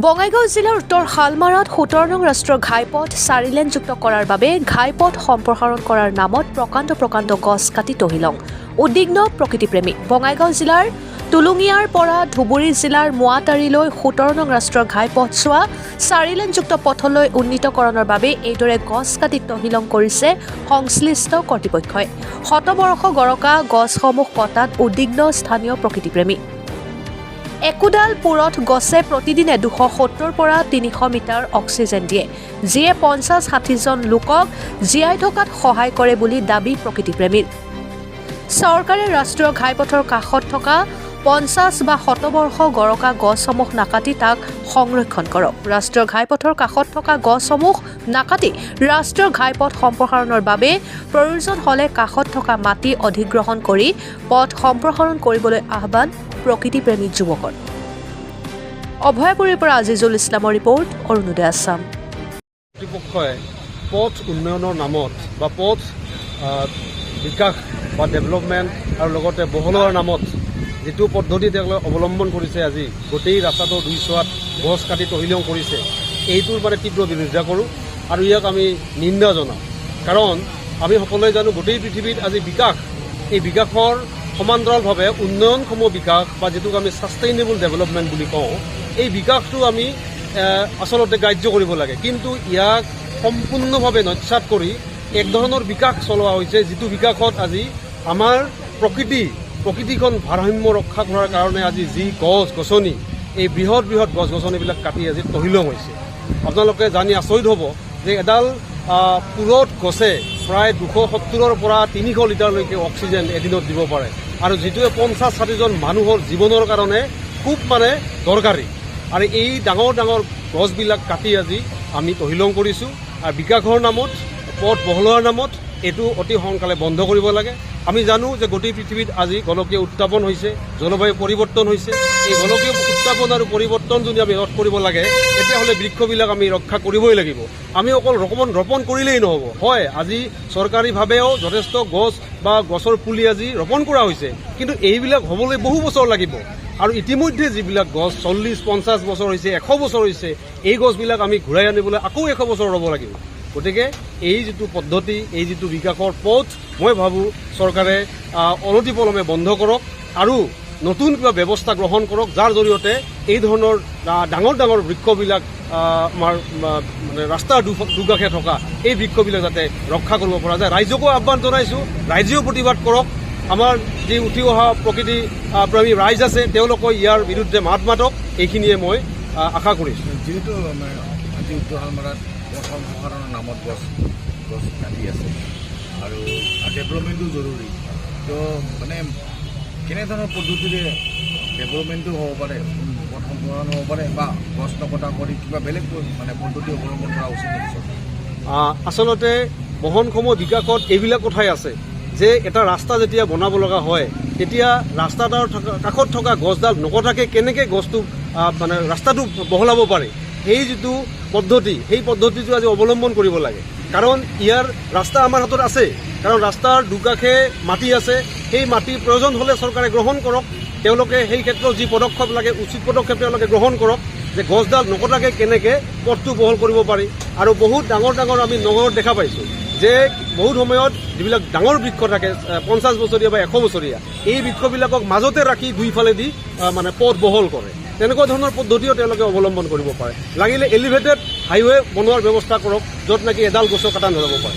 বঙাইগাঁও জিলাৰ উত্তৰ শালমাৰাত ১৭ নং ৰাষ্ট্ৰীয় ঘাইপথ ৪ লেনযুক্ত কৰাৰ বাবে ঘাইপথ সম্প্ৰসাৰণ কৰাৰ নামত প্ৰকাণ্ড গছ কাটি তহিলং। উদ্বিগ্ন প্ৰকৃতিপ্ৰেমী। বঙাইগাঁও জিলাৰ তুলুঙিয়াৰ পৰা ধুবুৰী জিলাৰ মোৱাটাৰীলৈ ১৭ নং ৰাষ্ট্ৰীয় ঘাইপথছোৱা ৪ লেনযুক্ত পথলৈ উন্নীতকৰণৰ বাবে এইদৰে গছ কাটি তহিলং কৰিছে সংশ্লিষ্ট কৰ্তৃপক্ষই। শতবৰ্ষ গৰকা গছসমূহ কটাত উদ্বিগ্ন স্থানীয় প্ৰকৃতিপ্ৰেমী। একোডাল পুৰঠ গছে প্ৰতিদিনে ২৭০ পৰা ৩০০ মিটাৰ অক্সিজেন দিয়ে, যিয়ে ৫০-৬০ জন লোকক জীয়াই থকাত সহায় কৰে বুলি দাবী প্ৰকৃতিপ্ৰেমীৰ। চৰকাৰে ৰাষ্ট্ৰীয় ঘাইপথৰ কাষত থকা ৫০ বা শতবৰ্ষ গৰকা গছসমূহ নাকাটি তাক সংৰক্ষণ কৰক। ৰাষ্ট্ৰীয় ঘাইপথৰ কাষত থকা গছসমূহ নাকাটি ৰাষ্ট্ৰীয় ঘাইপথ সম্প্ৰসাৰণৰ বাবে প্ৰয়োজন হ'লে কাষত থকা মাটি অধিগ্ৰহণ কৰি পথ সম্প্ৰসাৰণ কৰিবলৈ আহ্বান প্ৰকৃতিপ্ৰেমী যুৱকৰ। অভয়াপুৰীৰ পৰা আজিজুল ইছলামৰ ৰিপৰ্ট, অৰুণোদয় আছাম। কৰ্তৃপক্ষই পথ উন্নয়নৰ নামত বা পথ বিকাশ বা ডেভেলপমেণ্ট আৰু লগতে বহলোৱাৰ নামত যিটো পদ্ধতি তেওঁলোকে অৱলম্বন কৰিছে, আজি গোটেই ৰাস্তাটোৰ দুই চোৱাত গছ কাটি তহিলং কৰিছে, এইটোৰ মানে তীব্ৰ বিৰোধিতা কৰোঁ আৰু ইয়াক আমি নিন্দা জনাওঁ। কাৰণ আমি সকলোৱে জানো গোটেই পৃথিৱীত আজি বিকাশ, এই বিকাশৰ সমান্তৰালভাৱে উন্নয়নক্ষম বিকাশ বা যিটোক আমি ছাষ্টেইনেবল ডেভেলপমেণ্ট বুলি কওঁ, এই বিকাশটো আমি আচলতে গ্ৰাহ্য কৰিব লাগে। কিন্তু ইয়াক সম্পূৰ্ণভাৱে নস্যাৎ কৰি এক ধৰণৰ বিকাশ চলোৱা হৈছে, যিটো বিকাশত আজি আমাৰ প্ৰকৃতিখন ভাৰসাম্য ৰক্ষা কৰাৰ কাৰণে আজি যি গছ গছনি, এই বৃহৎ গছ গছনিবিলাক কাটি আজি তহিলং হৈছে। আপোনালোকে জানি আচৰিত হ'ব যে এডাল পুৰঠ গছে প্ৰায় ২৭০ৰ পৰা ৩০০ লিটাৰলৈকে অক্সিজেন এদিনত দিব পাৰে, আৰু যিটোৱে ৫০-৬০ জন মানুহৰ জীৱনৰ কাৰণে খুব মানে দৰকাৰী। আৰু এই ডাঙৰ গছবিলাক কাটি আজি আমি তহিলং কৰিছোঁ। আৰু বিকাশৰ নামত, পথ বহলোৱাৰ নামত এইটো অতি সোনকালে বন্ধ কৰিব লাগে। আমি জানো যে গোটেই পৃথিৱীত আজি গোলকীয় উত্তাপন হৈছে, জলবায়ু পৰিৱৰ্তন হৈছে। এই গোলকীয় উত্তাপন আৰু পৰিৱৰ্তন যদি আমি ৰোধ কৰিব লাগে, তেতিয়াহ'লে বৃক্ষবিলাক আমি ৰক্ষা কৰিবই লাগিব। আমি অকল ৰোপণ কৰিলেই নহ'ব। হয়, আজি চৰকাৰীভাৱেও যথেষ্ট গছ বা গছৰ পুলি আজি ৰোপণ কৰা হৈছে, কিন্তু এইবিলাক হ'বলৈ বহু বছৰ লাগিব। আৰু ইতিমধ্যে যিবিলাক গছ ৪০-৫০ বছৰ হৈছে, ১০০ বছৰ হৈছে, এই গছবিলাক আমি ঘূৰাই আনিবলৈ আকৌ ১০০ বছৰ ৰ'ব লাগিব। গতিকে এই যিটো পদ্ধতি, এই যিটো বিকাশৰ পথ, মই ভাবোঁ চৰকাৰে অনতিপলমে বন্ধ কৰক আৰু নতুন কিবা ব্যৱস্থা গ্ৰহণ কৰক, যাৰ জৰিয়তে এই ধৰণৰ ডাঙৰ বৃক্ষবিলাক আমাৰ মানে ৰাস্তাৰ দুকাষে থকা এই বৃক্ষবিলাক যাতে ৰক্ষা কৰিব পৰা যায়। ৰাইজকো আহ্বান জনাইছোঁ, ৰাইজেও প্ৰতিবাদ কৰক। আমাৰ যি উঠি অহা প্ৰকৃতি প্ৰেমী ৰাইজ আছে, তেওঁলোকে ইয়াৰ বিৰুদ্ধে মাত মাতক, এইখিনিয়ে মই আশা কৰিছোঁ। যিহেতু আজি উত্তৰ শালমাৰাত পথ সম্প্ৰসাৰণৰ নামত গছ কাটি আছে আৰু ডেভেলপমেণ্টো জৰুৰী, তো মানে কেনেধৰণৰ পদ্ধতিৰে ডেভেলপমেণ্টো হ'ব পাৰে, পথ সম্প্ৰসাৰণ হ'ব পাৰে, বা গছ নকটা কৰি কিবা বেলেগ মানে পদ্ধতি অৱলম্বন কৰা উচিত নেকি? আচলতে বহনক্ষম বিকাশত এইবিলাক কথাই আছে যে এটা ৰাস্তা যেতিয়া বনাব লগা হয়, তেতিয়া ৰাস্তাটোৰ কাষত থকা গছডাল নকটাকে কেনেকৈ গছটো মানে ৰাস্তাটো বহলাব পাৰে, সেই যিটো পদ্ধতি, সেই পদ্ধতিটো আজি অৱলম্বন কৰিব লাগে। কাৰণ ইয়াৰ ৰাস্তা আমাৰ হাতত আছে, কাৰণ ৰাস্তাৰ দুকাষে মাটি আছে। সেই মাটিৰ প্ৰয়োজন হ'লে চৰকাৰে গ্ৰহণ কৰক, তেওঁলোকে সেই ক্ষেত্ৰত যি পদক্ষেপ লাগে উচিত পদক্ষেপ তেওঁলোকে গ্ৰহণ কৰক, যে গছডাল নকটাকে কেনেকৈ পথটো বহল কৰিব পাৰি। আৰু বহুত ডাঙৰ আমি নগৰত দেখা পাইছোঁ যে বহুত সময়ত যিবিলাক ডাঙৰ বৃক্ষ থাকে, ৫০ বছৰীয়া বা ১০০ বছৰীয়া, এই বৃক্ষবিলাকক মাজতে ৰাখি দুইফালেদি মানে পথ বহল কৰে। তেনেকুৱা ধৰণৰ পদ্ধতিও তেওঁলোকে অৱলম্বন কৰিব পাৰে। লাগিলে এলিভেটেড হাইৱে বনোৱাৰ ব্যৱস্থা কৰক, য'ত নেকি এডাল গছো কাটা নল'ব পাৰে।